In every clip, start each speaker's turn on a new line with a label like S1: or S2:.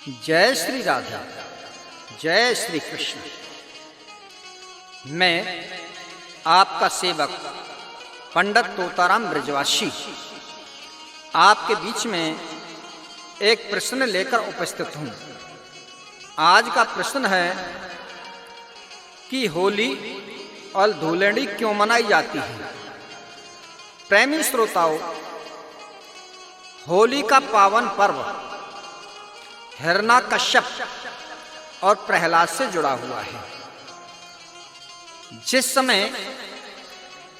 S1: जय श्री राधा, जय श्री कृष्ण। मैं आपका सेवक पंडित तोताराम ब्रजवासी आपके बीच में एक प्रश्न लेकर उपस्थित हूँ। आज का प्रश्न है कि होली और धूलेंडी क्यों मनाई जाती है। प्रेमी श्रोताओं, होली का पावन पर्व हिरण्यकश्यप और प्रहलाद से जुड़ा हुआ है। जिस समय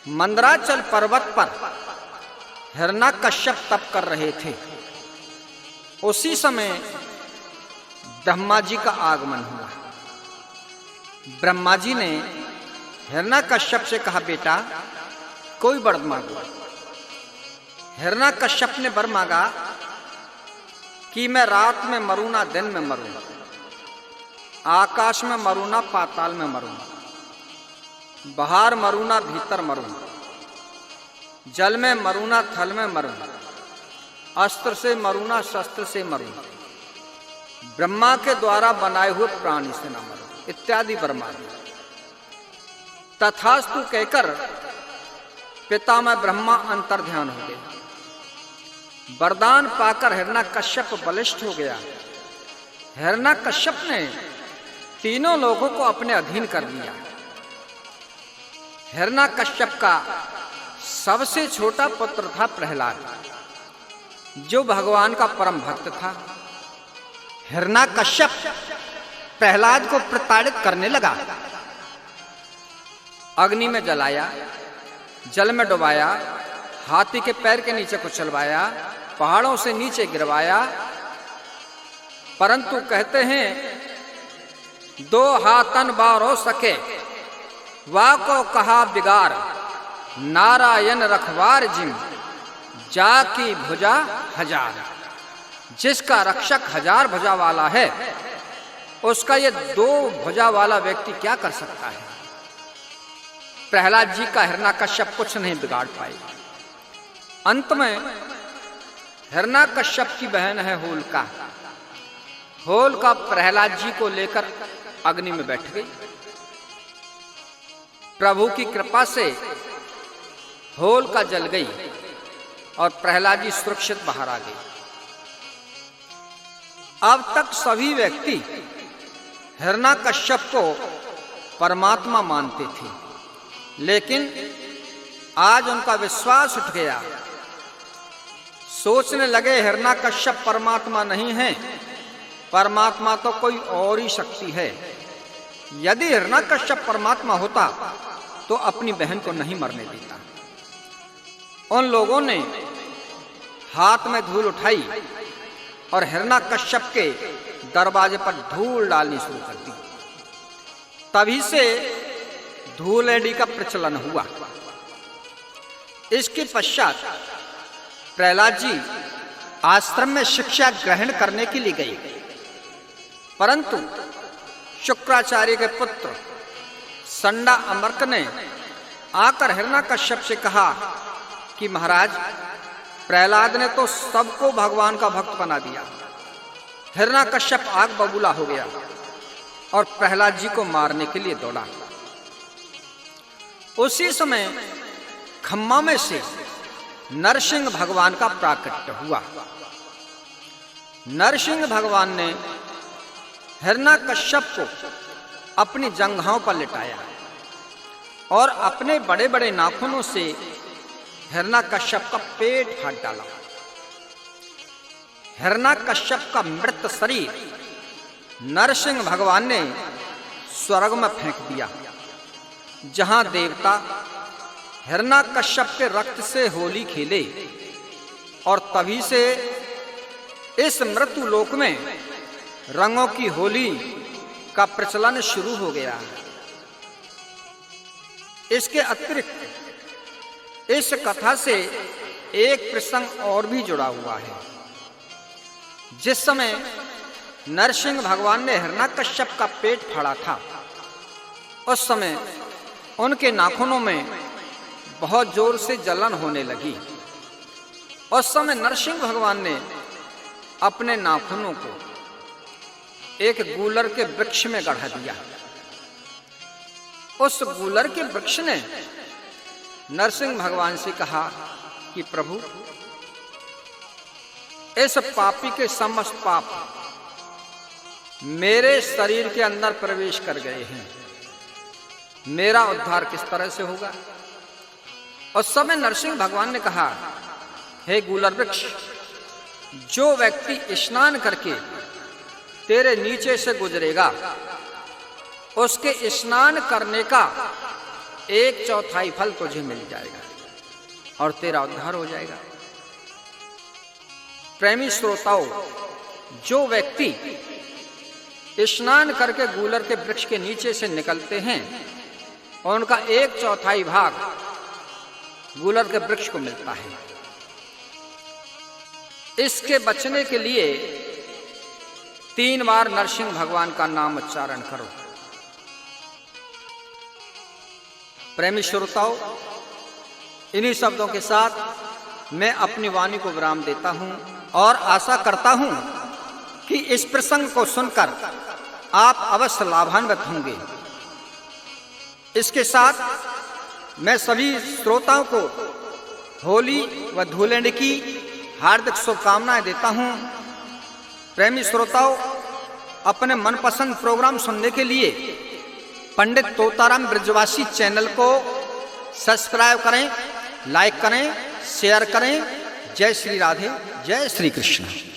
S1: मंदराचल पर्वत पर हिरण्यकश्यप तप कर रहे थे, उसी समय ब्रह्मा जी का आगमन हुआ। ब्रह्मा जी ने हिरण्यकश्यप से कहा, बेटा कोई वर मांगो। हिरण्यकश्यप ने वर मांगा कि मैं रात में मरूं ना दिन में मरूं, आकाश में मरूं ना पाताल में मरूं, बाहर मरूं ना भीतर मरूं, जल में मरूं ना थल में मरूं, अस्त्र से मरूं ना शस्त्र से मरूं, ब्रह्मा के द्वारा बनाए हुए प्राणी से न मरूं, इत्यादि वर मांगे। तथास्तु कहकर पिता में ब्रह्मा अंतर्ध्यान हो गए। वरदान पाकर हिरण्यकश्यप बलिष्ठ हो गया। हिरण्यकश्यप ने तीनों लोगों को अपने अधीन कर लिया। हिरण्यकश्यप का सबसे छोटा पुत्र था प्रहलाद, जो भगवान का परम भक्त था। हिरण्यकश्यप प्रहलाद को प्रताड़ित करने लगा। अग्नि में जलाया, जल में डुबाया, हाथी के पैर के नीचे कुचलवाया, पहाड़ों से नीचे गिरवाया, परंतु कहते हैं दो हाथन बारो सके, वा को कहा बिगार, नारायण रखवार जिम, जाकी भुजा हजार। जिसका रक्षक हजार भुजा वाला है, उसका ये दो भुजा वाला व्यक्ति क्या कर सकता है। प्रहलाद जी का हिरण्यकश्यप कुछ नहीं बिगाड़ पाए। अंत में हिरण्यकश्यप की बहन है होलिका। होलिका प्रहलाद जी को लेकर अग्नि में बैठ गई। प्रभु की कृपा से होलिका जल गई और प्रहलाद जी सुरक्षित बाहर आ गए। अब तक सभी व्यक्ति हिरण्यकश्यप को परमात्मा मानते थे, लेकिन आज उनका विश्वास उठ गया। सोचने लगे हिरण्यकश्यप परमात्मा नहीं है, परमात्मा तो कोई और ही शक्ति है। यदि हिरण्यकश्यप परमात्मा होता तो अपनी बहन को नहीं मरने देता। उन लोगों ने हाथ में धूल उठाई और हिरण्यकश्यप के दरवाजे पर धूल डालनी शुरू कर दी। तभी से धूलेंडी का प्रचलन हुआ। इसके पश्चात प्रहलाद जी आश्रम में शिक्षा ग्रहण करने के लिए गए, परंतु शुक्राचार्य के पुत्र संडा अमर्क ने आकर हिरण्यकश्यप से कहा कि महाराज, प्रहलाद ने तो सबको भगवान का भक्त बना दिया। हिरण्यकश्यप आग बबूला हो गया और प्रहलाद जी को मारने के लिए दौड़ा। उसी समय खम्मा में से नरसिंह भगवान का प्राकट्य हुआ। नरसिंह भगवान ने हिरण्यकश्यप को अपनी जंघाओं पर लिटाया और अपने बड़े बड़े नाखूनों से हिरण्यकश्यप का पेट फाड़ डाला। हिरण्यकश्यप का मृत शरीर नरसिंह भगवान ने स्वर्ग में फेंक दिया, जहां देवता हिरण्यकश्यप के रक्त से होली खेले, और तभी से इस मृत्यु लोक में रंगों की होली का प्रचलन शुरू हो गया। इसके अतिरिक्त इस कथा से एक प्रसंग और भी जुड़ा हुआ है। जिस समय नरसिंह भगवान ने हिरण्यकश्यप का पेट फाड़ा था, उस समय उनके नाखूनों में बहुत जोर से जलन होने लगी। उस समय नरसिंह भगवान ने अपने नाखूनों को एक गूलर के वृक्ष में गढ़ा दिया। उस गूलर के वृक्ष ने नरसिंह भगवान से कहा कि प्रभु, इस पापी के समस्त पाप मेरे शरीर के अंदर प्रवेश कर गए हैं, मेरा उद्धार किस तरह से होगा? उस समय नरसिंह भगवान ने कहा, हे गूलर वृक्ष, जो व्यक्ति स्नान करके तेरे नीचे से गुजरेगा, उसके स्नान करने का 1/4 फल तुझे मिल जाएगा और तेरा उद्धार हो जाएगा। प्रेमी श्रोताओं, जो व्यक्ति स्नान करके गूलर के वृक्ष के नीचे से निकलते हैं और उनका 1/4 भाग गूलर के वृक्ष को मिलता है। इसके बचने के लिए 3 बार नरसिंह भगवान का नाम उच्चारण करो। प्रेमी श्रोताओं, इन्हीं शब्दों के साथ मैं अपनी वाणी को विराम देता हूं और आशा करता हूं कि इस प्रसंग को सुनकर आप अवश्य लाभान्वित होंगे। इसके साथ मैं सभी श्रोताओं को होली व धूलेंडी की हार्दिक शुभकामनाएं देता हूं। प्रेमी श्रोताओं, अपने मनपसंद प्रोग्राम सुनने के लिए पंडित तोताराम ब्रजवासी चैनल को सब्सक्राइब करें, लाइक करें, शेयर करें। जय श्री राधे, जय श्री कृष्ण।